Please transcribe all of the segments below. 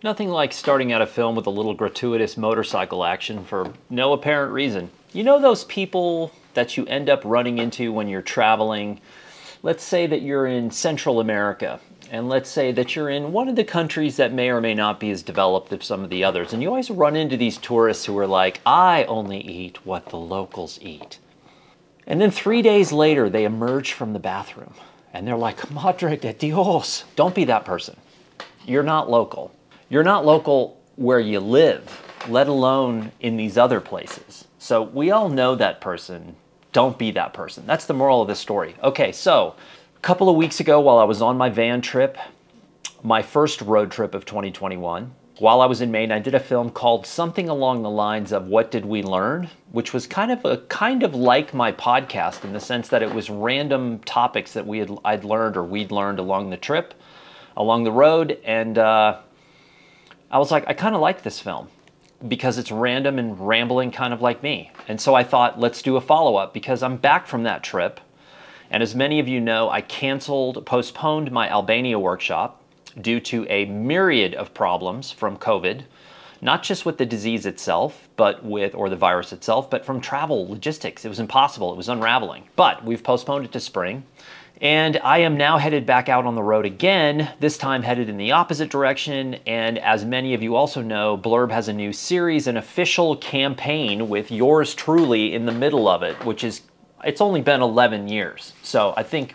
Nothing like starting out a film with a little gratuitous motorcycle action for no apparent reason. You know those people that you end up running into when you're traveling? Let's say that you're in Central America, and let's say that you're in one of the countries that may or may not be as developed as some of the others, and you always run into these tourists who are like, I only eat what the locals eat. And then 3 days later, they emerge from the bathroom, and they're like, Madre de Dios. Don't be that person. You're not local. You're not local where you live, let alone in these other places. So we all know that person. Don't be that person. That's the moral of the story. Okay, so a couple of weeks ago while I was on my van trip, my first road trip of 2021, while I was in Maine, I did a film called something along the lines of What Did We Learn? Which was kind of like my podcast in the sense that it was random topics that I'd learned or we'd learned along the trip, along the road, and I was like, I kind of like this film because it's random and rambling kind of like me. And so I thought, let's do a follow-up because I'm back from that trip. And as many of you know, I postponed my Albania workshop due to a myriad of problems from COVID, not just with the disease itself, or the virus itself, but from travel logistics. It was impossible, it was unraveling. But we've postponed it to spring. And I am now headed back out on the road again, this time headed in the opposite direction. And as many of you also know, Blurb has a new series, an official campaign with yours truly in the middle of it, it's only been 11 years. So I think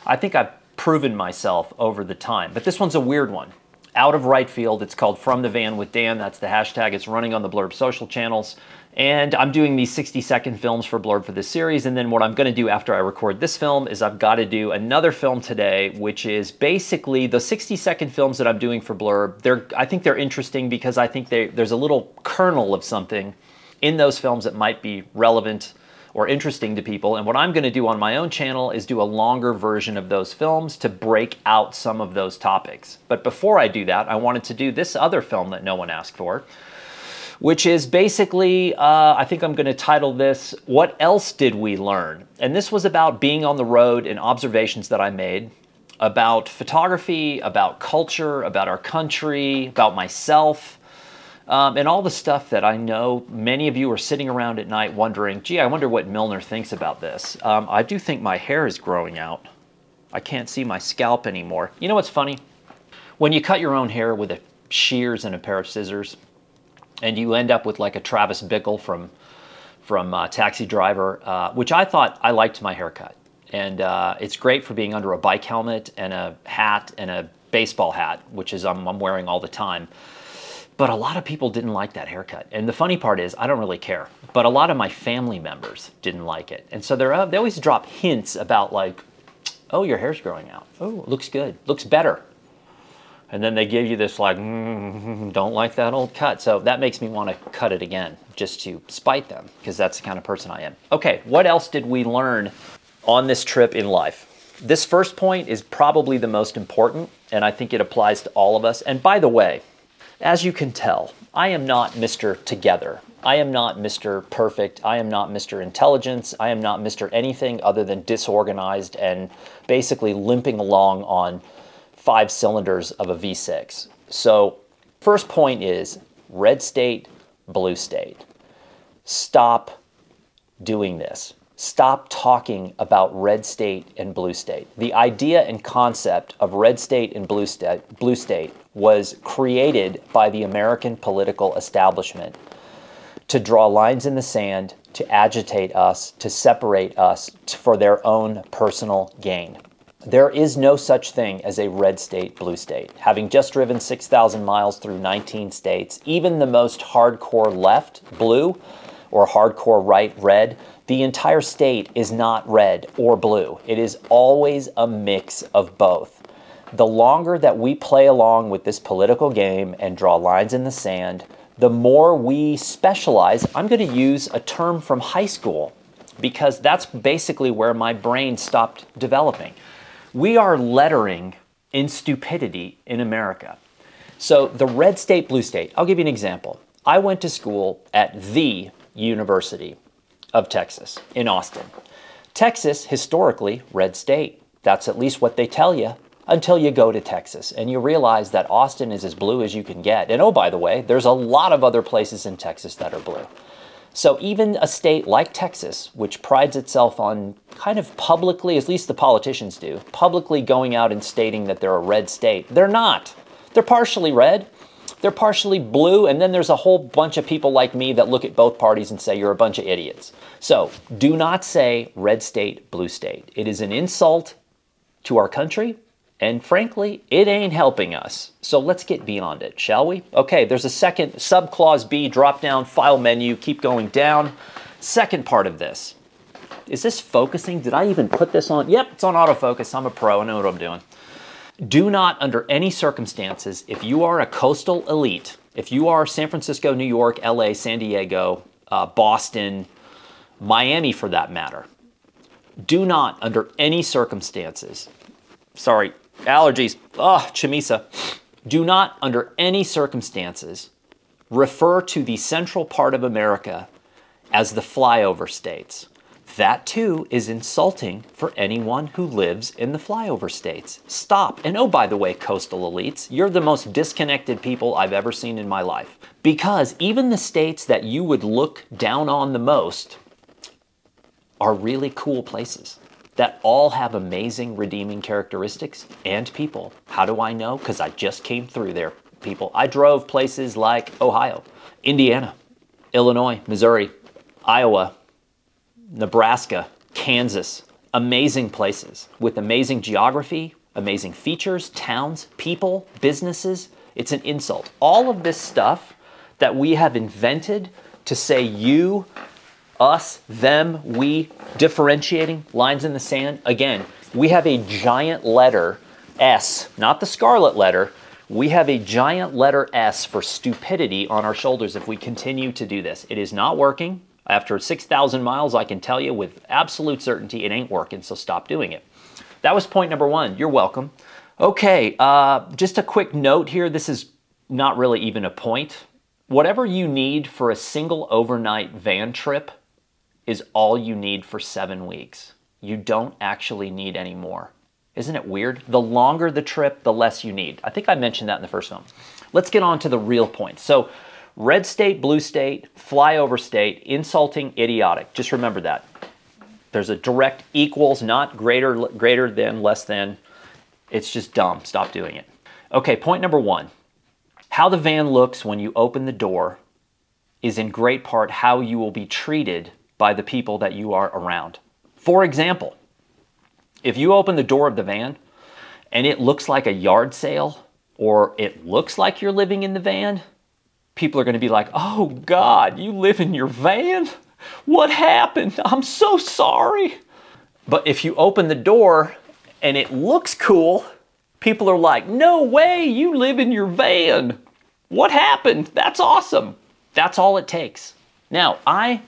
I've proven myself over the time. But this one's a weird one. Out of right field, it's called From the Van with Dan. That's the hashtag. It's running on the Blurb social channels. And I'm doing these 60-second films for Blurb for this series. And then what I'm going to do after I record this film is I've got to do another film today, which is basically the 60-second films that I'm doing for Blurb. I think they're interesting because I think there's a little kernel of something in those films that might be relevant or interesting to people. And what I'm going to do on my own channel is do a longer version of those films to break out some of those topics. But before I do that, I wanted to do this other film that no one asked for, which is basically, I think I'm going to title this, What Else Did We Learn? And this was about being on the road and observations that I made about photography, about culture, about our country, about myself, and all the stuff that I know many of you are sitting around at night wondering, gee, I wonder what MILNOR thinks about this. I do think my hair is growing out. I can't see my scalp anymore. You know what's funny? When you cut your own hair with shears and a pair of scissors, and you end up with like a Travis Bickle from Taxi Driver, which I liked my haircut. And it's great for being under a bike helmet and a hat and a baseball hat, which is I'm wearing all the time. But a lot of people didn't like that haircut. And the funny part is, I don't really care. But a lot of my family members didn't like it. And so they always drop hints about like, oh, your hair's growing out. Oh, it looks good, looks better. And then they give you this like, don't like that old cut. So that makes me want to cut it again just to spite them because that's the kind of person I am. Okay, what else did we learn on this trip in life? This first point is probably the most important, and I think it applies to all of us. And by the way, as you can tell, I am not Mr. Together. I am not Mr. Perfect. I am not Mr. Intelligence. I am not Mr. anything other than disorganized and basically limping along on 5 cylinders of a V6. So first point is red state, blue state. Stop doing this. Stop talking about red state and blue state. The idea and concept of red state and blue state was created by the American political establishment to draw lines in the sand, to agitate us, to separate us for their own personal gain. There is no such thing as a red state, blue state. Having just driven 6,000 miles through 19 states, even the most hardcore left, blue, or hardcore right, red, the entire state is not red or blue. It is always a mix of both. The longer that we play along with this political game and draw lines in the sand, the more we specialize. I'm going to use a term from high school because that's basically where my brain stopped developing. We are lettering in stupidity in America. So the red state, blue state, I'll give you an example. I went to school at the University of Texas in Austin. Texas, historically, red state. That's at least what they tell you. until you go to Texas and you realize that Austin is as blue as you can get. And oh, by the way, there's a lot of other places in Texas that are blue. So even a state like Texas, which prides itself on kind of publicly, at least the politicians do, publicly going out and stating that they're a red state, they're not. They're partially red, they're partially blue, and then there's a whole bunch of people like me that look at both parties and say you're a bunch of idiots. So do not say red state, blue state. It is an insult to our country, and frankly, it ain't helping us. So let's get beyond it, shall we? Okay, there's a second subclause B, drop down, file menu, keep going down. Second part of this. Is this focusing? Did I even put this on? Yep, it's on autofocus. I'm a pro, I know what I'm doing. Do not, under any circumstances, if you are a coastal elite, if you are San Francisco, New York, LA, San Diego, Boston, Miami for that matter, do not, under any circumstances, sorry, allergies, chamisa. Do not, under any circumstances, refer to the central part of America as the flyover states. That, too, is insulting for anyone who lives in the flyover states. Stop. And oh, by the way, coastal elites, you're the most disconnected people I've ever seen in my life. Because even the states that you would look down on the most are really cool places that all have amazing redeeming characteristics and people. How do I know? Because I just came through there, people. I drove places like Ohio, Indiana, Illinois, Missouri, Iowa, Nebraska, Kansas. Amazing places with amazing geography, amazing features, towns, people, businesses. It's an insult. All of this stuff that we have invented to say you, us, them, we, differentiating lines in the sand. Again, we have a giant letter S, not the scarlet letter. We have a giant letter S for stupidity on our shoulders if we continue to do this. It is not working. After 6,000 miles, I can tell you with absolute certainty it ain't working, so stop doing it. That was point number one. You're welcome. Okay, just a quick note here. This is not really even a point. Whatever you need for a single overnight van trip is all you need for 7 weeks. You don't actually need any more. Isn't it weird? The longer the trip, the less you need. I think I mentioned that in the first film. Let's get on to the real points. So, red state, blue state, flyover state, insulting, idiotic. Just remember that. There's a direct equals, not greater than, less than. It's just dumb. Stop doing it. Okay, point number one. How the van looks when you open the door is in great part how you will be treated by the people that you are around. For example, if you open the door of the van and it looks like a yard sale or it looks like you're living in the van, people are going to be like, oh God, you live in your van? What happened? I'm so sorry. But if you open the door and it looks cool, people are like, no way, you live in your van. What happened? That's awesome. That's all it takes. Now, I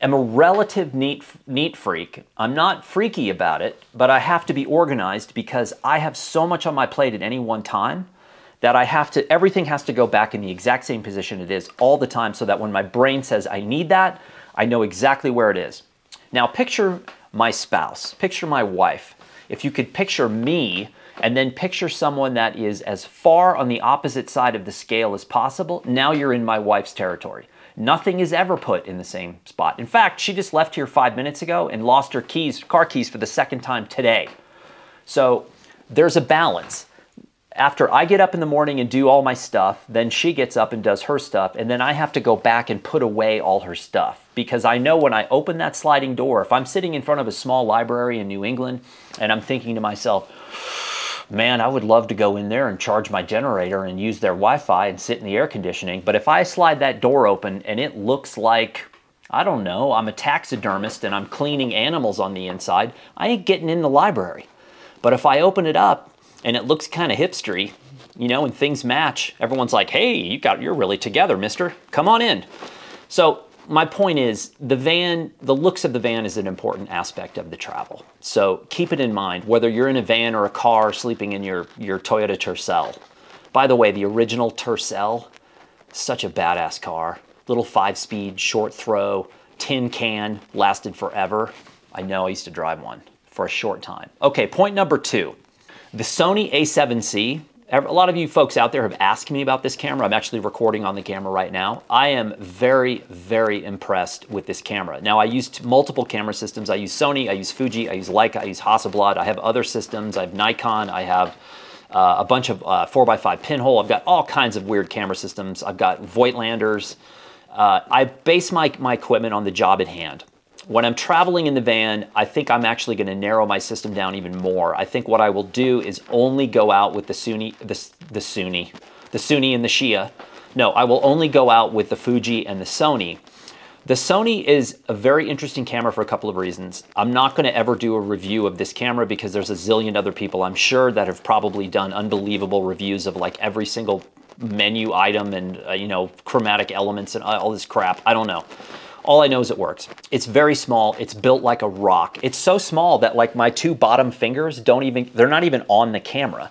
am a relative neat freak. I'm not freaky about it, but I have to be organized because I have so much on my plate at any one time that everything has to go back in the exact same position it is all the time so that when my brain says I need that, I know exactly where it is. Now picture my spouse, picture my wife. If you could picture me and then picture someone that is as far on the opposite side of the scale as possible, now you're in my wife's territory. Nothing is ever put in the same spot. In fact, she just left here 5 minutes ago and lost her car keys for the second time today. So there's a balance. After I get up in the morning and do all my stuff, then she gets up and does her stuff, and then I have to go back and put away all her stuff. Because I know when I open that sliding door, if I'm sitting in front of a small library in New England and I'm thinking to myself, man, I would love to go in there and charge my generator and use their Wi-Fi and sit in the air conditioning. But if I slide that door open and it looks like, I don't know, I'm a taxidermist and I'm cleaning animals on the inside, I ain't getting in the library. But if I open it up and it looks kind of hipstery, you know, and things match, everyone's like, hey, you're really together, mister. Come on in. So my point is, the looks of the van is an important aspect of the travel. So keep it in mind, whether you're in a van or a car sleeping in your Toyota Tercel. By the way, the original Tercel, such a badass car. Little 5-speed, short throw, tin can, lasted forever. I know, I used to drive one for a short time. Okay, point number two. The Sony a7C, a lot of you folks out there have asked me about this camera. I'm actually recording on the camera right now. I am very, very impressed with this camera. Now, I used multiple camera systems. I use Sony, I use Fuji, I use Leica, I use Hasselblad. I have other systems. I have Nikon, I have a bunch of 4x5 pinhole. I've got all kinds of weird camera systems. I've got Voigtlanders. I base my equipment on the job at hand. When I'm traveling in the van, I think I'm actually going to narrow my system down even more. I think what I will do is only go out with the Sunni and the Shia. No, I will only go out with the Fuji and the Sony. The Sony is a very interesting camera for a couple of reasons. I'm not going to ever do a review of this camera because there's a zillion other people, I'm sure, that have probably done unbelievable reviews of like every single menu item and, you know, chromatic elements and all this crap. I don't know. All I know is it works. It's very small. It's built like a rock. It's so small that like my two bottom fingers they're not even on the camera.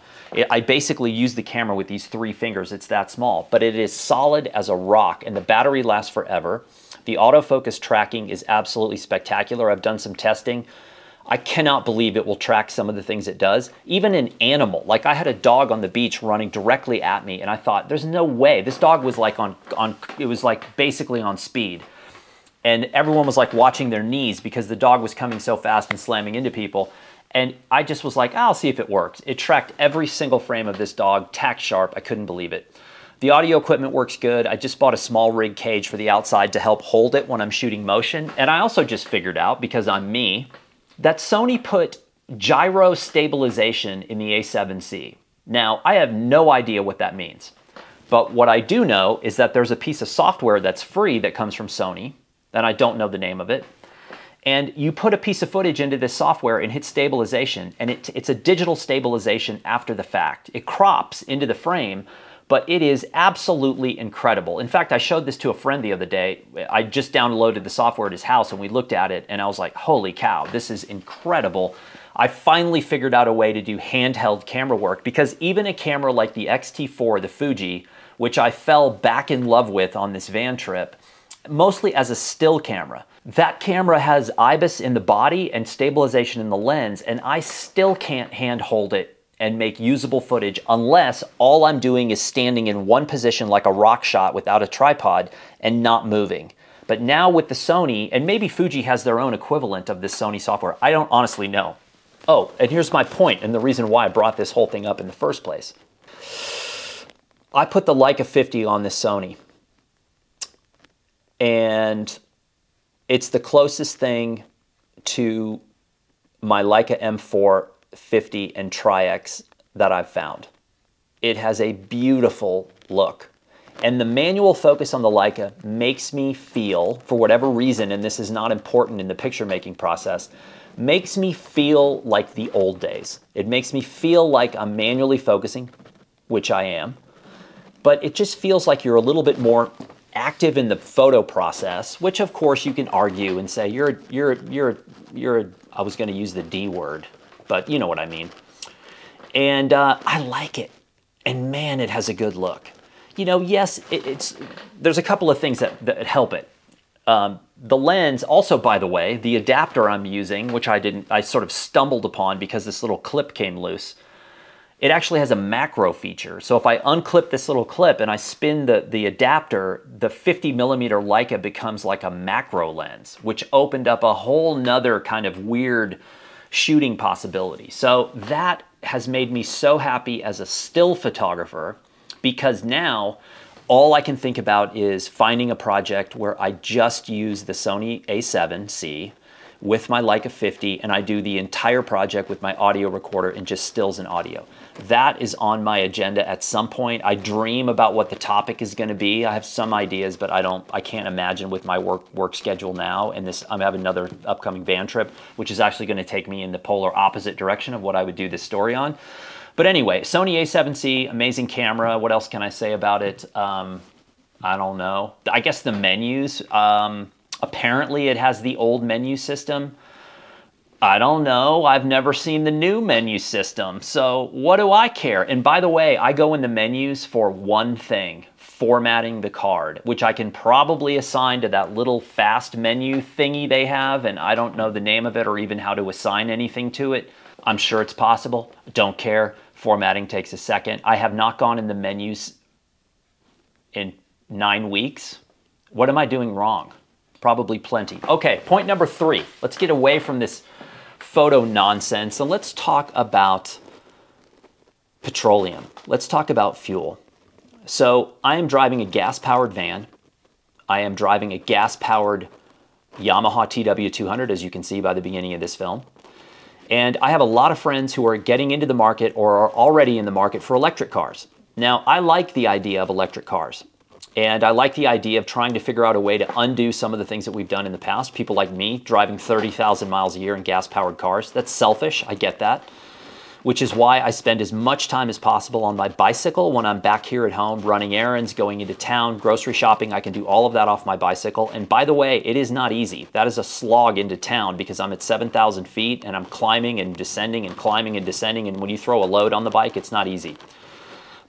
I basically use the camera with these 3 fingers. It's that small, but it is solid as a rock and the battery lasts forever. The autofocus tracking is absolutely spectacular. I've done some testing. I cannot believe it will track some of the things it does. Even an animal, like I had a dog on the beach running directly at me and I thought, there's no way. This dog was like it was like basically on speed. And everyone was like watching their knees because the dog was coming so fast and slamming into people. And I just was like, I'll see if it works. It tracked every single frame of this dog, tack sharp. I couldn't believe it. The audio equipment works good. I just bought a small rig cage for the outside to help hold it when I'm shooting motion. And I also just figured out, because I'm me, that Sony put gyro stabilization in the a7C. Now, I have no idea what that means. But what I do know is that there's a piece of software that's free that comes from Sony, and I don't know the name of it. And you put a piece of footage into this software and hit stabilization, and it's a digital stabilization after the fact. It crops into the frame, but it is absolutely incredible. In fact, I showed this to a friend the other day. I just downloaded the software at his house and we looked at it and I was like, holy cow, this is incredible. I finally figured out a way to do handheld camera work, because even a camera like the X-T4, the Fuji, which I fell back in love with on this van trip, mostly as a still camera. That camera has IBIS in the body and stabilization in the lens, and I still can't handhold it and make usable footage unless all I'm doing is standing in one position like a rock shot without a tripod and not moving. But now with the Sony, and maybe Fuji has their own equivalent of this Sony software, I don't honestly know. Oh, and here's my point and the reason why I brought this whole thing up in the first place. I put the Leica 50 on this Sony, and it's the closest thing to my Leica M4 50 and Tri-X that I've found. It has a beautiful look. And the manual focus on the Leica makes me feel, for whatever reason, and this is not important in the picture making process, makes me feel like the old days. It makes me feel like I'm manually focusing, which I am, but it just feels like you're a little bit more active in the photo process, which of course you can argue and say I was going to use the D word, but you know what I mean. And I like it, and man, it has a good look. You know, yes, there's a couple of things that help it. The lens, also, by the way, the adapter I'm using, which I sort of stumbled upon because this little clip came loose. It actually has a macro feature. So if I unclip this little clip and I spin the adapter, the 50mm Leica becomes like a macro lens, which opened up a whole nother kind of weird shooting possibility. So that has made me so happy as a still photographer, because now all I can think about is finding a project where I just use the Sony a7C with my Leica 50 and I do the entire project with my audio recorder and just stills and audio. That is on my agenda at some point. I dream about what the topic is going to be. I have some ideas, but I can't imagine with my work schedule now. And I have another upcoming van trip, which is actually going to take me in the polar opposite direction of what I would do this story on. But anyway, Sony a7C, amazing camera. What else can I say about it? I don't know. I guess the menus. Apparently it has the old menu system. I don't know. I've never seen the new menu system. So what do I care? And by the way, I go in the menus for one thing: formatting the card, which I can probably assign to that little fast menu thingy they have, and I don't know the name of it or even how to assign anything to it. I'm sure it's possible. Don't care. Formatting takes a second. I have not gone in the menus in 9 weeks. What am I doing wrong? Probably plenty. Okay, point number 3. Let's get away from this photo nonsense and let's talk about petroleum. Let's talk about fuel. So I am driving a gas-powered van. I am driving a gas-powered Yamaha TW200, as you can see by the beginning of this film. And I have a lot of friends who are getting into the market or are already in the market for electric cars. Now, I like the idea of electric cars. And I like the idea of trying to figure out a way to undo some of the things that we've done in the past. People like me driving 30,000 miles a year in gas-powered cars. That's selfish, I get that. Which is why I spend as much time as possible on my bicycle when I'm back here at home, running errands, going into town, grocery shopping. I can do all of that off my bicycle. And by the way, it is not easy. That is a slog into town because I'm at 7,000 feet and I'm climbing and descending and climbing and descending. And when you throw a load on the bike, it's not easy.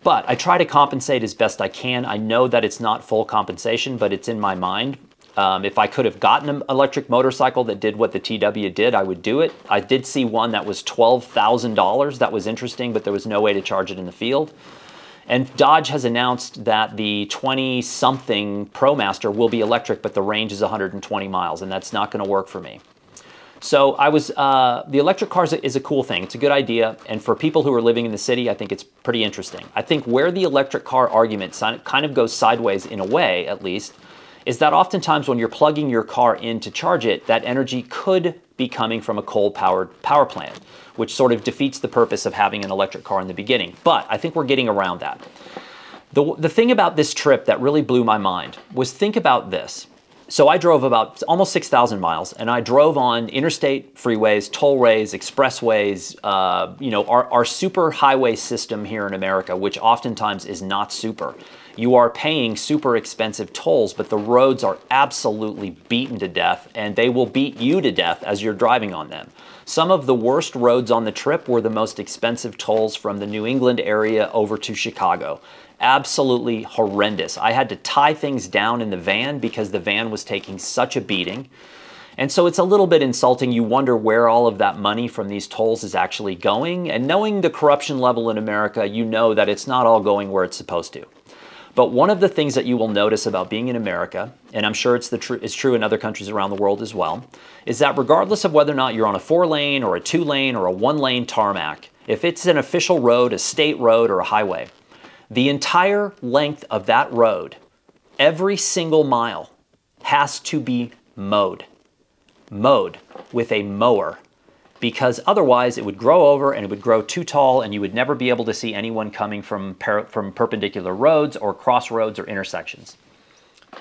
But I try to compensate as best I can. I know that it's not full compensation, but it's in my mind. If I could have gotten an electric motorcycle that did what the TW did, I would do it. I did see one that was $12,000. That was interesting, but there was no way to charge it in the field. And Dodge has announced that the 20-something ProMaster will be electric, but the range is 120 miles, and that's not going to work for me. So the electric cars is a cool thing. It's a good idea. And for people who are living in the city, I think it's pretty interesting. I think where the electric car argument kind of goes sideways in a way, at least, is that oftentimes when you're plugging your car in to charge it, that energy could be coming from a coal-powered power plant, which sort of defeats the purpose of having an electric car in the beginning. But I think we're getting around that. The thing about this trip that really blew my mind was, think about this. So I drove about almost 6,000 miles, and I drove on interstate freeways, tollways, expressways, our super highway system here in America, which oftentimes is not super. You are paying super expensive tolls, but the roads are absolutely beaten to death, and they will beat you to death as you're driving on them. Some of the worst roads on the trip were the most expensive tolls from the New England area over to Chicago. Absolutely horrendous. I had to tie things down in the van because the van was taking such a beating. And so it's a little bit insulting. You wonder where all of that money from these tolls is actually going. And knowing the corruption level in America, you know that it's not all going where it's supposed to. But one of the things that you will notice about being in America, and I'm sure it's true in other countries around the world as well, is that regardless of whether or not you're on a 4-lane or a 2-lane or a 1-lane tarmac, if it's an official road, a state road, or a highway, the entire length of that road, every single mile, has to be mowed with a mower, because otherwise it would grow over and it would grow too tall and you would never be able to see anyone coming from perpendicular roads or crossroads or intersections.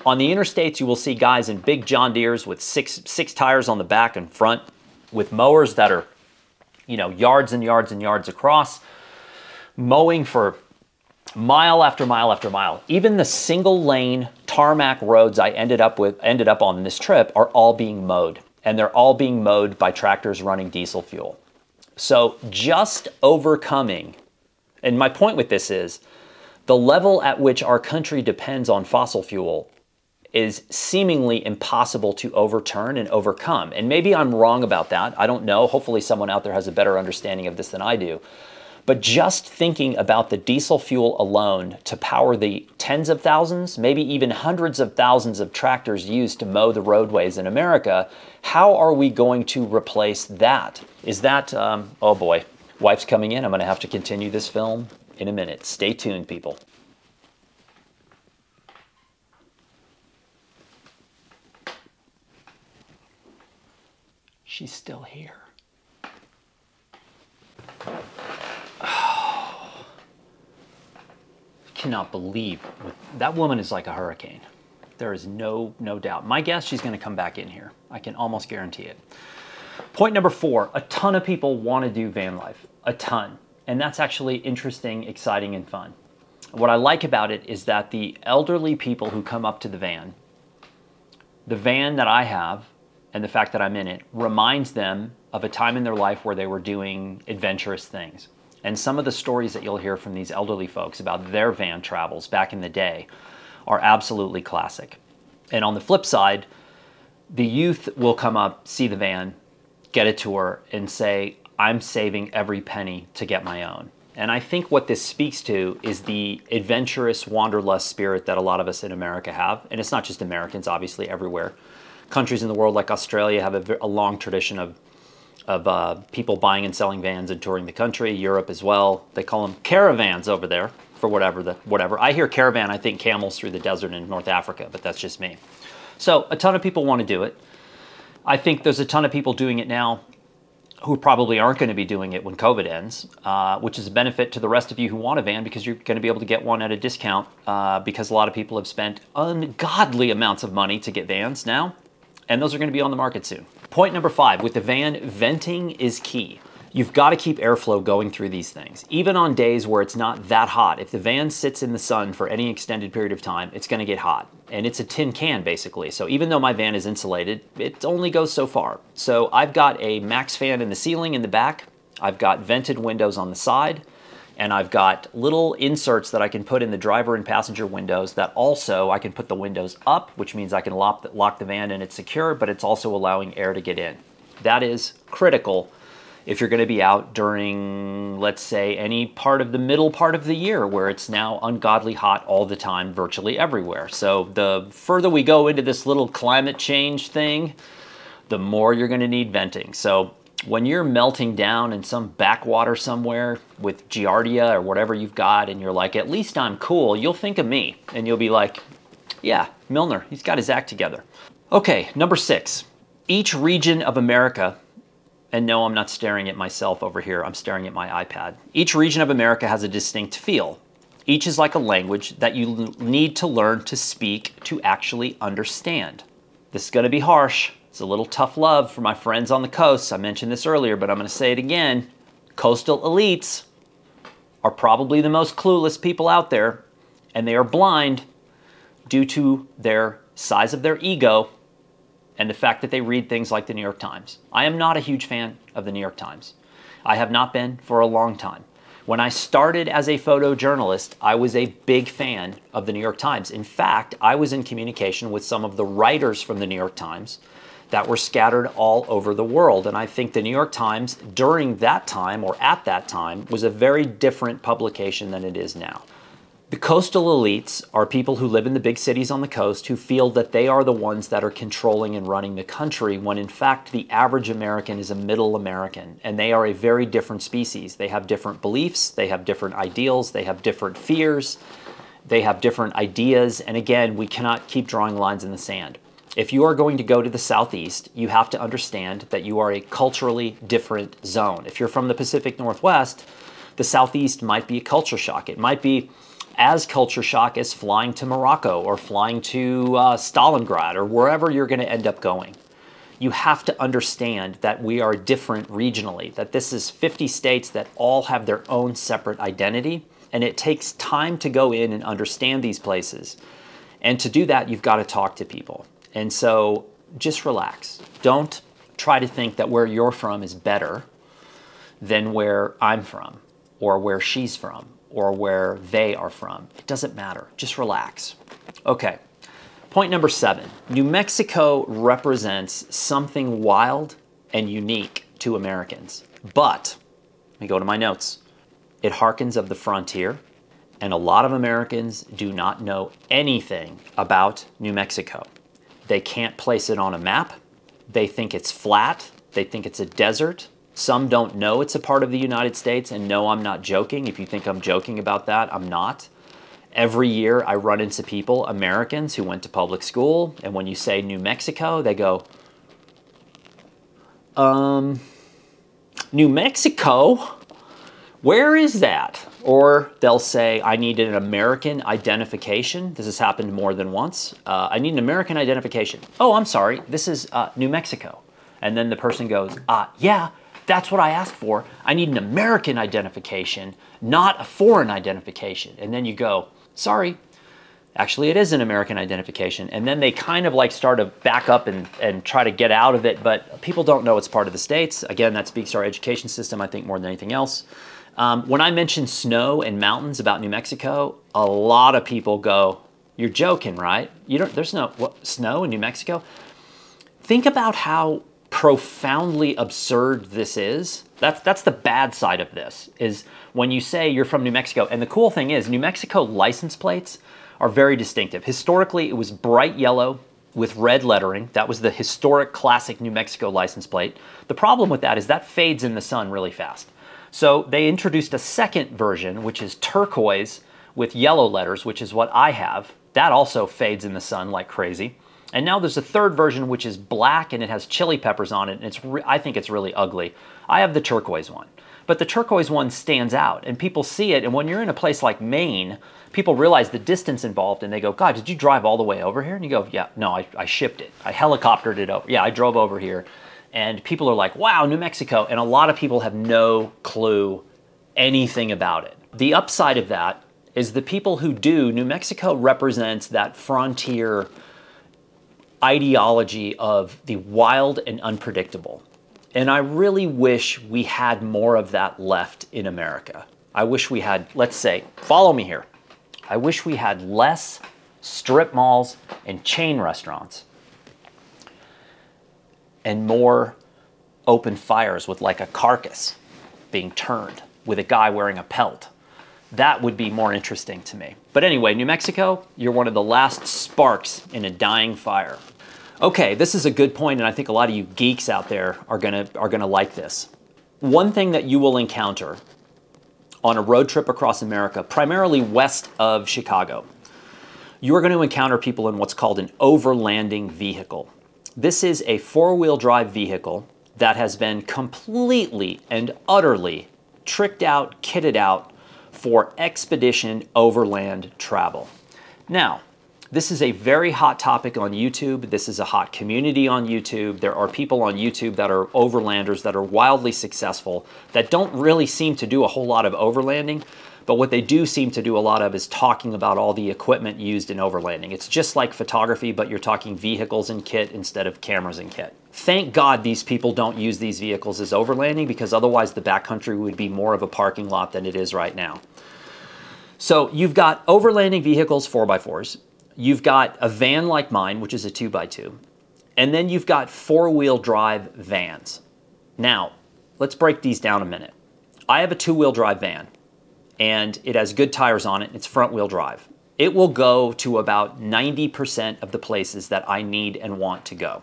On the interstates, you will see guys in big John Deeres with six tires on the back and front with mowers that are, yards and yards and yards across, mowing for mile after mile after mile. Even the single lane tarmac roads I ended up on this trip are all being mowed. And they're all being mowed by tractors running diesel fuel. So just overcoming, and my point with this is, the level at which our country depends on fossil fuel is seemingly impossible to overturn and overcome. And maybe I'm wrong about that. I don't know. Hopefully someone out there has a better understanding of this than I do. But just thinking about the diesel fuel alone to power the tens of thousands, maybe even hundreds of thousands of tractors used to mow the roadways in America, how are we going to replace that? Is that, oh boy, wife's coming in. I'm going to have to continue this film in a minute. Stay tuned, people. She's still here. Cannot believe that woman is like a hurricane. There is no doubt. My guess, she's going to come back in here. I can almost guarantee it. Point number 4, a ton of people want to do van life, a ton. And that's actually interesting, exciting, and fun. What I like about it is that the elderly people who come up to the van that I have, and the fact that I'm in it, reminds them of a time in their life where they were doing adventurous things. And some of the stories that you'll hear from these elderly folks about their van travels back in the day are absolutely classic. And on the flip side, the youth will come up, see the van, get a tour, and say, I'm saving every penny to get my own. And I think what this speaks to is the adventurous, wanderlust spirit that a lot of us in America have. And it's not just Americans, obviously, everywhere. Countries in the world like Australia have a long tradition of people buying and selling vans and touring the country. Europe as well. They call them caravans over there for whatever. I hear caravan, I think camels through the desert in North Africa, but that's just me. So a ton of people want to do it. I think there's a ton of people doing it now who probably aren't going to be doing it when COVID ends, which is a benefit to the rest of you who want a van because you're going to be able to get one at a discount because a lot of people have spent ungodly amounts of money to get vans now, and those are going to be on the market soon. Point number 5, with the van, venting is key. You've got to keep airflow going through these things. Even on days where it's not that hot, if the van sits in the sun for any extended period of time, it's going to get hot. And it's a tin can, basically. So even though my van is insulated, it only goes so far. So I've got a max fan in the ceiling in the back. I've got vented windows on the side. And I've got little inserts that I can put in the driver and passenger windows that also I can put the windows up, which means I can lock the van and it's secure, but it's also allowing air to get in. That is critical if you're going to be out during, let's say, any part of the middle part of the year where it's now ungodly hot all the time, virtually everywhere. So the further we go into this little climate change thing, the more you're going to need venting. So when you're melting down in some backwater somewhere with Giardia or whatever you've got, and you're like, at least I'm cool, you'll think of me. And you'll be like, yeah, MILNOR, he's got his act together. Okay, number 6. Each region of America, and no, I'm not staring at myself over here, I'm staring at my iPad. Each region of America has a distinct feel. Each is like a language that you need to learn to speak to actually understand. This is going to be harsh. It's a little tough love for my friends on the coast. I mentioned this earlier, but I'm going to say it again. Coastal elites are probably the most clueless people out there, and they are blind due to their size of their ego and the fact that they read things like the New York Times. I am not a huge fan of the New York Times. I have not been for a long time. When I started as a photojournalist, I was a big fan of the New York Times. In fact, I was in communication with some of the writers from the New York Times that were scattered all over the world. And I think the New York Times, during that time, or at that time, was a very different publication than it is now. The coastal elites are people who live in the big cities on the coast who feel that they are the ones that are controlling and running the country, when in fact the average American is a middle American, and they are a very different species. They have different beliefs, they have different ideals, they have different fears, they have different ideas, and again, we cannot keep drawing lines in the sand. If you are going to go to the Southeast, you have to understand that you are a culturally different zone. If you're from the Pacific Northwest, the Southeast might be a culture shock. It might be as culture shock as flying to Morocco or flying to Stalingrad or wherever you're going to end up going. You have to understand that we are different regionally, that this is 50 states that all have their own separate identity, and it takes time to go in and understand these places. And to do that, you've got to talk to people. And so just relax. Don't try to think that where you're from is better than where I'm from, or where she's from, or where they are from. It doesn't matter. Just relax. Okay. Point number 7. New Mexico represents something wild and unique to Americans. But, let me go to my notes. It harkens of the frontier, and a lot of Americans do not know anything about New Mexico. They can't place it on a map. They think it's flat. They think it's a desert. Some don't know it's a part of the United States, and no, I'm not joking. If you think I'm joking about that, I'm not. Every year I run into people, Americans who went to public school, and when you say New Mexico, they go, New Mexico? Where is that? Or they'll say, I need an American identification. This has happened more than once. I need an American identification. Oh, I'm sorry, this is New Mexico. And then the person goes, yeah, that's what I asked for. I need an American identification, not a foreign identification. And then you go, sorry, actually it is an American identification. And then they kind of like start to back up and try to get out of it, but people don't know it's part of the states. Again, that speaks to our education system, I think, more than anything else. When I mention snow and mountains about New Mexico, a lot of people go, you're joking, right? There's no snow in New Mexico? Think about how profoundly absurd this is. That's the bad side of this, is when you say you're from New Mexico. And the cool thing is, New Mexico license plates are very distinctive. Historically, it was bright yellow with red lettering. That was the historic classic New Mexico license plate. The problem with that is that fades in the sun really fast. So they introduced a second version, which is turquoise with yellow letters, which is what I have. That also fades in the sun like crazy. And now there's a third version, which is black, and it has chili peppers on it, and I think it's really ugly. I have the turquoise one. But the turquoise one stands out, and people see it, and when you're in a place like Maine, people realize the distance involved, and they go, God, did you drive all the way over here? And you go, yeah, no, I shipped it. I helicoptered it over. Yeah, I drove over here. And people are like, wow, New Mexico. And a lot of people have no clue anything about it. The upside of that is the people who do, New Mexico represents that frontier ideology of the wild and unpredictable. And I really wish we had more of that left in America. I wish we had, let's say, follow me here. I wish we had less strip malls and chain restaurants and more open fires with like a carcass being turned with a guy wearing a pelt. That would be more interesting to me. But anyway, New Mexico, you're one of the last sparks in a dying fire. Okay, this is a good point, and I think a lot of you geeks out there are gonna like this. One thing that you will encounter on a road trip across America, primarily west of Chicago, you are going to encounter people in what's called an overlanding vehicle. This is a four-wheel drive vehicle that has been completely and utterly tricked out, kitted out for expedition overland travel. Now, this is a very hot topic on YouTube. This is a hot community on YouTube. There are people on YouTube that are overlanders that are wildly successful that don't really seem to do a whole lot of overlanding, but what they do seem to do a lot of is talking about all the equipment used in overlanding. It's just like photography, but you're talking vehicles and kit instead of cameras and kit. Thank God these people don't use these vehicles as overlanding, because otherwise the backcountry would be more of a parking lot than it is right now. So you've got overlanding vehicles, 4x4s. You've got a van like mine, which is a 2x2. And then you've got four-wheel drive vans. Now, let's break these down a minute. I have a two-wheel drive van, and it has good tires on it. It's front-wheel drive. It will go to about 90% of the places that I need and want to go.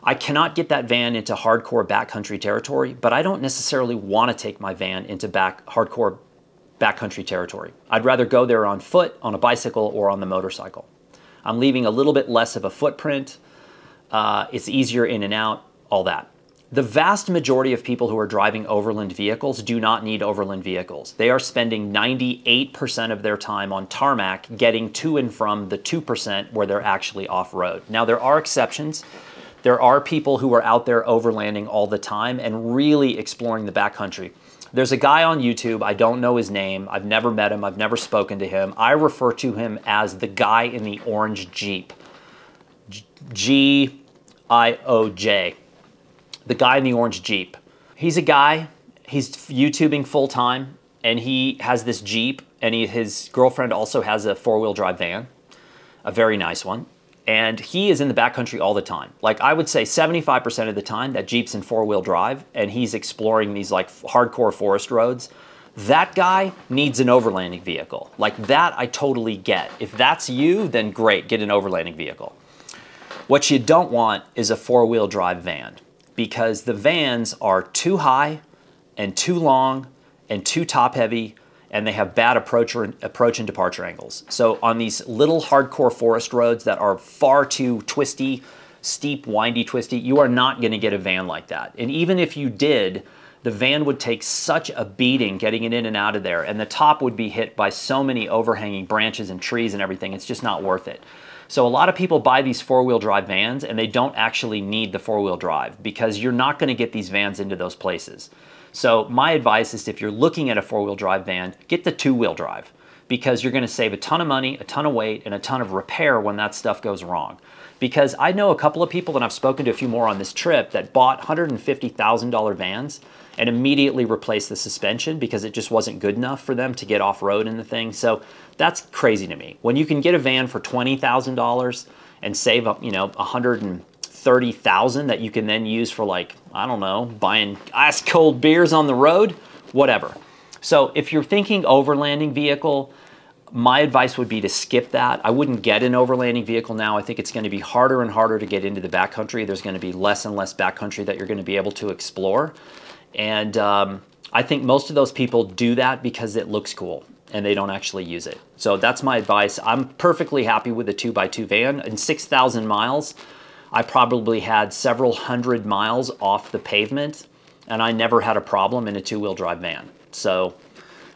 I cannot get that van into hardcore backcountry territory, but I don't necessarily want to take my van into hardcore backcountry territory. I'd rather go there on foot, on a bicycle, or on the motorcycle. I'm leaving a little bit less of a footprint. It's easier in and out, all that. The vast majority of people who are driving overland vehicles do not need overland vehicles. They are spending 98% of their time on tarmac getting to and from the 2% where they're actually off-road. Now, there are exceptions. There are people who are out there overlanding all the time and really exploring the backcountry. There's a guy on YouTube, I don't know his name, I've never met him, I've never spoken to him. I refer to him as the guy in the orange Jeep. G-I-O-J. The guy in the orange Jeep. He's a guy, he's YouTubing full time, and he has this Jeep, and his girlfriend also has a four-wheel drive van, a very nice one. And he is in the backcountry all the time. Like, I would say 75% of the time that Jeep's in four-wheel drive and he's exploring these like hardcore forest roads. That guy needs an overlanding vehicle. Like, that I totally get. If that's you, then great, get an overlanding vehicle. What you don't want is a four-wheel drive van, because the vans are too high and too long and too top-heavy, and they have bad approach and departure angles. So on these little hardcore forest roads that are far too twisty, steep, windy, twisty, you are not gonna get a van like that. And even if you did, the van would take such a beating getting it in and out of there, and the top would be hit by so many overhanging branches and trees and everything, it's just not worth it. So a lot of people buy these four-wheel drive vans and they don't actually need the four-wheel drive, because you're not gonna get these vans into those places. So my advice is, if you're looking at a four-wheel drive van, get the two-wheel drive, because you're going to save a ton of money, a ton of weight, and a ton of repair when that stuff goes wrong. Because I know a couple of people, and I've spoken to a few more on this trip, that bought $150,000 vans and immediately replaced the suspension because it just wasn't good enough for them to get off-road in the thing. So that's crazy to me. When you can get a van for $20,000 and save up, you know, $130,000 30,000 that you can then use for, like, I don't know, buying ice cold beers on the road, whatever. So if you're thinking overlanding vehicle, my advice would be to skip that. I wouldn't get an overlanding vehicle now. I think it's going to be harder and harder to get into the backcountry. There's going to be less and less backcountry that you're going to be able to explore. And I think most of those people do that because it looks cool and they don't actually use it. So that's my advice. I'm perfectly happy with a 2x2 van. In 6,000 miles, I probably had several hundred miles off the pavement, and I never had a problem in a two-wheel drive van. So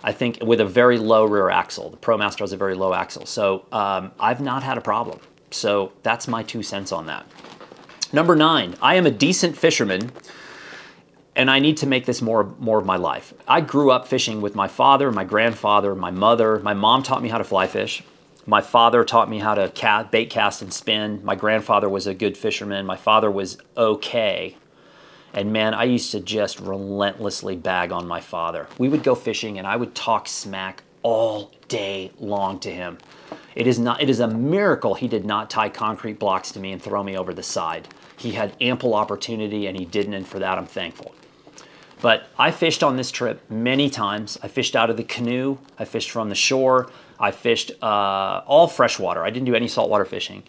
I think with a very low rear axle, the ProMaster has a very low axle. So I've not had a problem. So that's my 2 cents on that. Number 9, I am a decent fisherman, and I need to make this more of my life. I grew up fishing with my father, my grandfather, my mother. My mom taught me how to fly fish. My father taught me how to bait cast and spin. My grandfather was a good fisherman. My father was okay. And man, I used to just relentlessly bag on my father. We would go fishing and I would talk smack all day long to him. It is a miracle he did not tie concrete blocks to me and throw me over the side. He had ample opportunity and he didn't, and for that I'm thankful. But I fished on this trip many times. I fished out of the canoe. I fished from the shore. I fished all freshwater. I didn't do any saltwater fishing.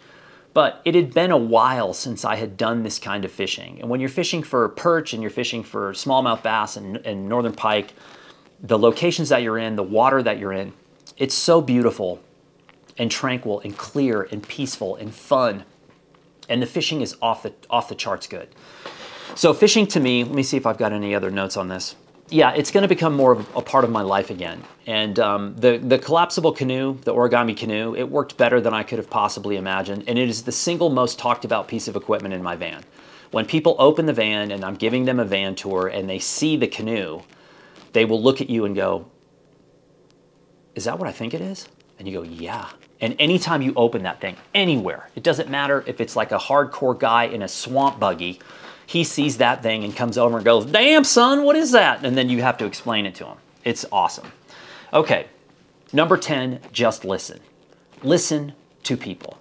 But it had been a while since I had done this kind of fishing. And when you're fishing for perch and you're fishing for smallmouth bass and northern pike, the locations that you're in, the water that you're in, it's so beautiful and tranquil and clear and peaceful and fun. And the fishing is off the charts good. So fishing to me, let me see if I've got any other notes on this. Yeah, it's going to become more of a part of my life again. And the collapsible canoe, the origami canoe, it worked better than I could have possibly imagined. And it is the single most talked about piece of equipment in my van. When people open the van and I'm giving them a van tour and they see the canoe, they will look at you and go, "Is that what I think it is?" And you go, "Yeah." And anytime you open that thing, anywhere, it doesn't matter if it's like a hardcore guy in a swamp buggy, he sees that thing and comes over and goes, "Damn, son, what is that?" And then you have to explain it to him. It's awesome. Okay, number 10, just listen. Listen to people.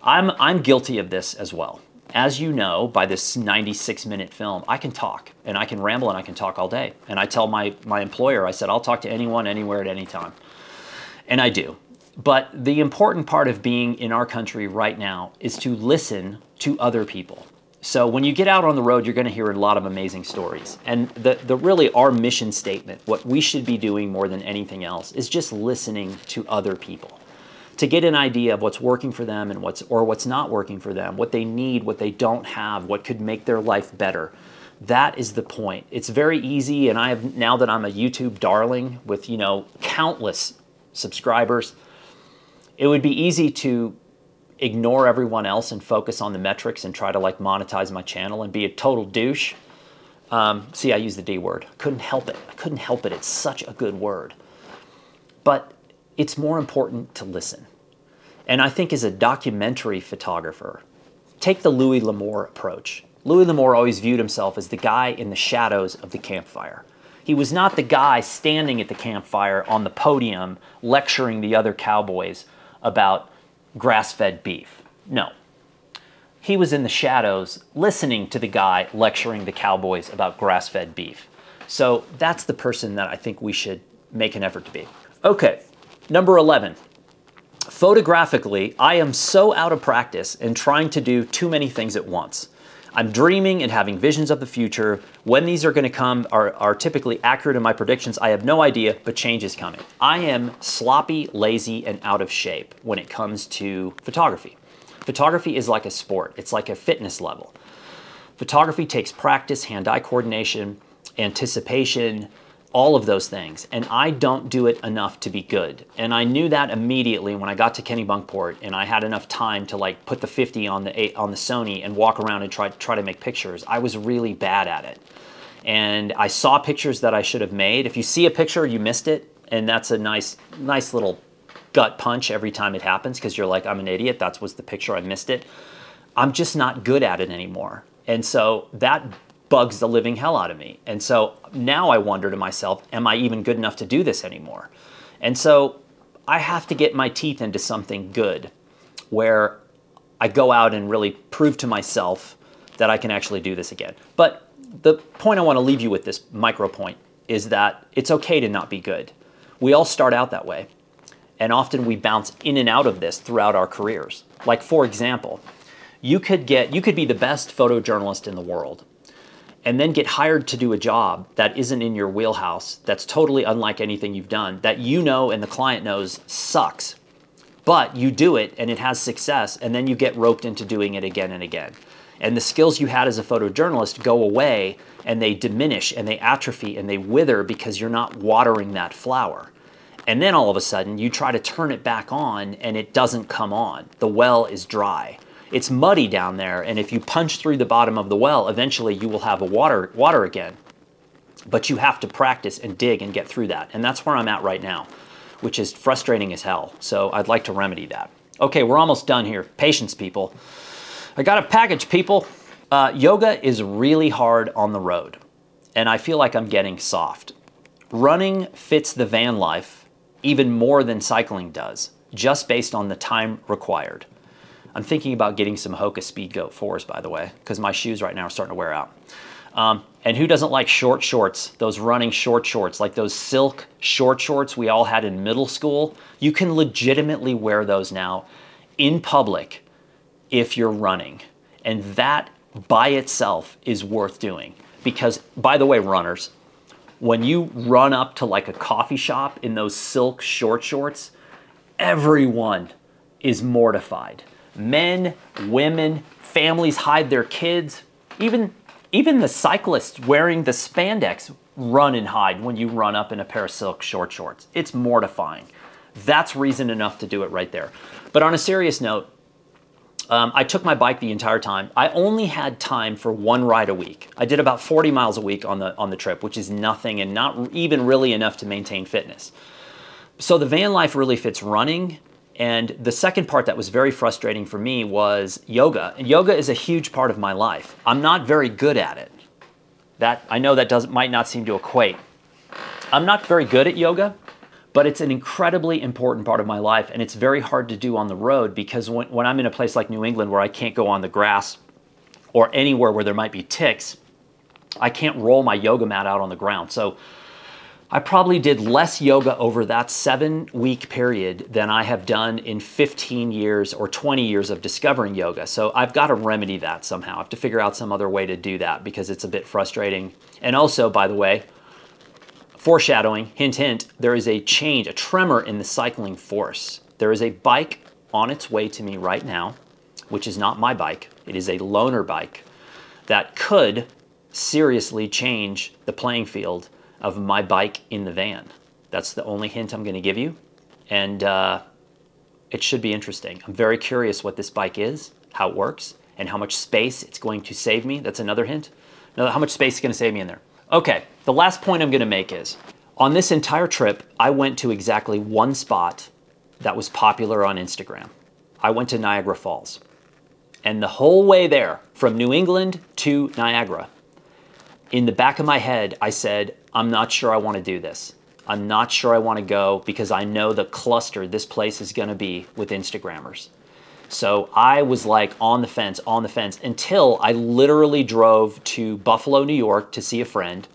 I'm guilty of this as well. As you know, by this 96-minute film, I can talk, and I can ramble, and I can talk all day. And I tell my employer, I said, I'll talk to anyone, anywhere, at any time. And I do. But the important part of being in our country right now is to listen to other people. So when you get out on the road, you're going to hear a lot of amazing stories. And really our mission statement, what we should be doing more than anything else, is just listening to other people to get an idea of what's working for them and what's not working for them, what they need, what they don't have, what could make their life better. That is the point. It's very easy, and now that I'm a YouTube darling with, countless subscribers, it would be easy to ignore everyone else and focus on the metrics and try to monetize my channel and be a total douche. See, I use the D word. Couldn't help it. I couldn't help it. It's such a good word. But it's more important to listen. And I think as a documentary photographer, take the Louis L'Amour approach. Louis L'Amour always viewed himself as the guy in the shadows of the campfire. He was not the guy standing at the campfire on the podium lecturing the other cowboys about grass-fed beef. No. He was in the shadows listening to the guy lecturing the cowboys about grass-fed beef. So that's the person that I think we should make an effort to be. Okay, number 11. Photographically, I am so out of practice in trying to do too many things at once. I'm dreaming and having visions of the future. When these are going to come are typically accurate in my predictions. I have no idea, but change is coming. I am sloppy, lazy, and out of shape when it comes to photography. Photography is like a sport. It's like a fitness level. Photography takes practice, hand-eye coordination, anticipation, all of those things. And I don't do it enough to be good. And I knew that immediately when I got to Kennebunkport and I had enough time to put the 50 on the Sony and walk around and try to make pictures. I was really bad at it. And I saw pictures that I should have made. If you see a picture, you missed it. And that's a nice little gut punch every time it happens because you're like, I'm an idiot. That was the picture. I missed it. I'm just not good at it anymore. And so that bugs the living hell out of me. And so now I wonder to myself, am I even good enough to do this anymore? And so I have to get my teeth into something good where I go out and really prove to myself that I can actually do this again. But the point I want to leave you with, this micro point, is that it's okay to not be good. We all start out that way. And often we bounce in and out of this throughout our careers. Like, for example, you could be the best photojournalist in the world and then get hired to do a job that isn't in your wheelhouse, that's totally unlike anything you've done, that you know and the client knows sucks. But you do it and it has success, and then you get roped into doing it again and again. And the skills you had as a photojournalist go away, and they diminish and they atrophy and they wither because you're not watering that flower. And then all of a sudden you try to turn it back on and it doesn't come on. The well is dry. It's muddy down there, and if you punch through the bottom of the well, eventually you will have a water again. But you have to practice and dig and get through that. And that's where I'm at right now, which is frustrating as hell. So I'd like to remedy that. Okay, we're almost done here. Patience, people. I got a package, people. Yoga is really hard on the road, and I feel like I'm getting soft. Running fits the van life even more than cycling does, just based on the time required. I'm thinking about getting some Hoka Speed Goat 4s, by the way, because my shoes right now are starting to wear out. And who doesn't like short shorts, those running short shorts, like those silk short shorts we all had in middle school? You can legitimately wear those now in public if you're running. And that by itself is worth doing. Because, by the way, runners, when you run up to like a coffee shop in those silk short shorts, everyone is mortified. Men, women, families hide their kids. Even the cyclists wearing the spandex run and hide when you run up in a pair of silk short shorts. It's mortifying. That's reason enough to do it right there. But on a serious note, I took my bike the entire time. I only had time for one ride a week. I did about 40 miles a week on the trip, which is nothing and not even really enough to maintain fitness. So the van life really fits running. And the second part that was very frustrating for me was yoga. And yoga is a huge part of my life. I'm not very good at it. I know that might not seem to equate. I'm not very good at yoga, but it's an incredibly important part of my life, and it's very hard to do on the road because when I'm in a place like New England where I can't go on the grass or anywhere where there might be ticks, I can't roll my yoga mat out on the ground. So I probably did less yoga over that 7-week period than I have done in 15 years or 20 years of discovering yoga. So I've got to remedy that somehow. I have to figure out some other way to do that because it's a bit frustrating. And also, by the way, foreshadowing, hint, hint, there is a change, a tremor in the cycling force. There is a bike on its way to me right now, which is not my bike. It is a loaner bike that could seriously change the playing field of my bike in the van. That's the only hint I'm going to give you. And it should be interesting. I'm very curious what this bike is, how it works, and how much space it's going to save me. That's another hint. Now, how much space is going to save me in there? Okay, the last point I'm going to make is, on this entire trip, I went to exactly one spot that was popular on Instagram. I went to Niagara Falls. And the whole way there, from New England to Niagara, in the back of my head, I said, I'm not sure I want to do this. I'm not sure I want to go because I know the cluster this place is going to be with Instagrammers. So I was like on the fence until I literally drove to Buffalo, New York to see a friend.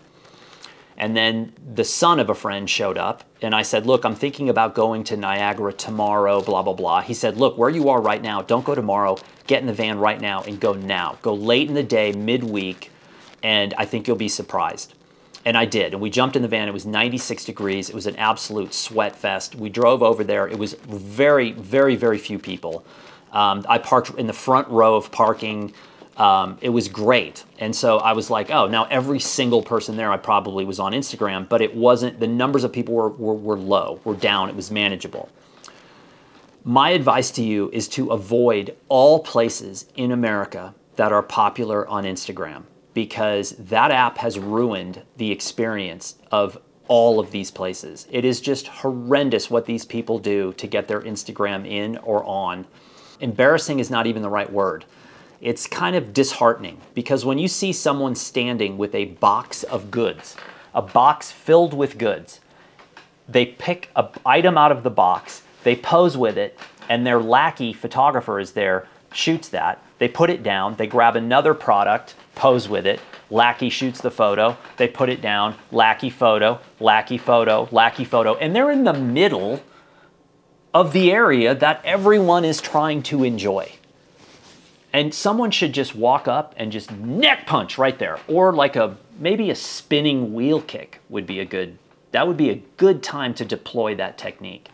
And then the son of a friend showed up and I said, look, I'm thinking about going to Niagara tomorrow, blah, blah, blah. He said, look, where you are right now, don't go tomorrow, get in the van right now and go now. Go late in the day, midweek, and I think you'll be surprised. And I did, and we jumped in the van. It was 96 degrees. It was an absolute sweat fest. We drove over there. It was very, very, very few people. I parked in the front row of parking. It was great. And so I was like, oh, now every single person there I probably was on Instagram, but it wasn't, the numbers of people were low, were down. It was manageable. My advice to you is to avoid all places in America that are popular on Instagram, because that app has ruined the experience of all of these places. It is just horrendous what these people do to get their Instagram in or on. Embarrassing is not even the right word. It's kind of disheartening because when you see someone standing with a box of goods, a box filled with goods, they pick an item out of the box, they pose with it, and their lackey photographer is there, shoots that, they put it down, they grab another product, pose with it, Lackey shoots the photo, they put it down, Lackey photo, Lackey photo, Lackey photo, and they're in the middle of the area that everyone is trying to enjoy. And someone should just walk up and just neck punch right there. Or like maybe a spinning wheel kick would be that would be a good time to deploy that technique.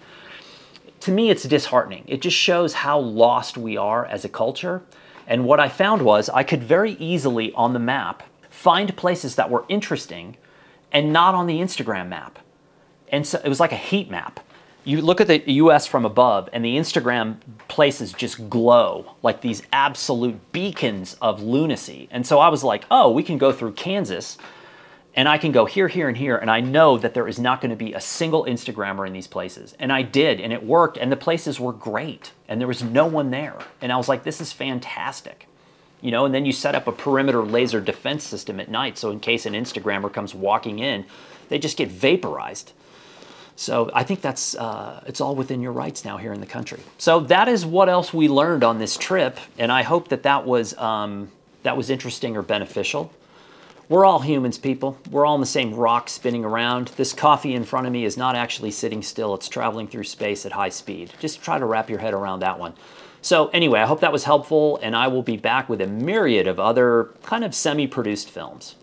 To me, it's disheartening. It just shows how lost we are as a culture. And what I found was I could very easily on the map find places that were interesting and not on the Instagram map. And so it was like a heat map. You look at the US from above and the Instagram places just glow like these absolute beacons of lunacy. And so I was like, oh, we can go through Kansas and I can go here, here, and here, and I know that there is not going to be a single Instagrammer in these places. And I did, and it worked, and the places were great, and there was no one there. And I was like, this is fantastic. You know, and then you set up a perimeter laser defense system at night, so in case an Instagrammer comes walking in, they just get vaporized. So I think that's, it's all within your rights now here in the country. So that is what else we learned on this trip, and I hope that was interesting or beneficial. We're all humans, people. We're all in the same rock spinning around. This coffee in front of me is not actually sitting still. It's traveling through space at high speed. Just try to wrap your head around that one. So anyway, I hope that was helpful, and I will be back with a myriad of other kind of semi-produced films.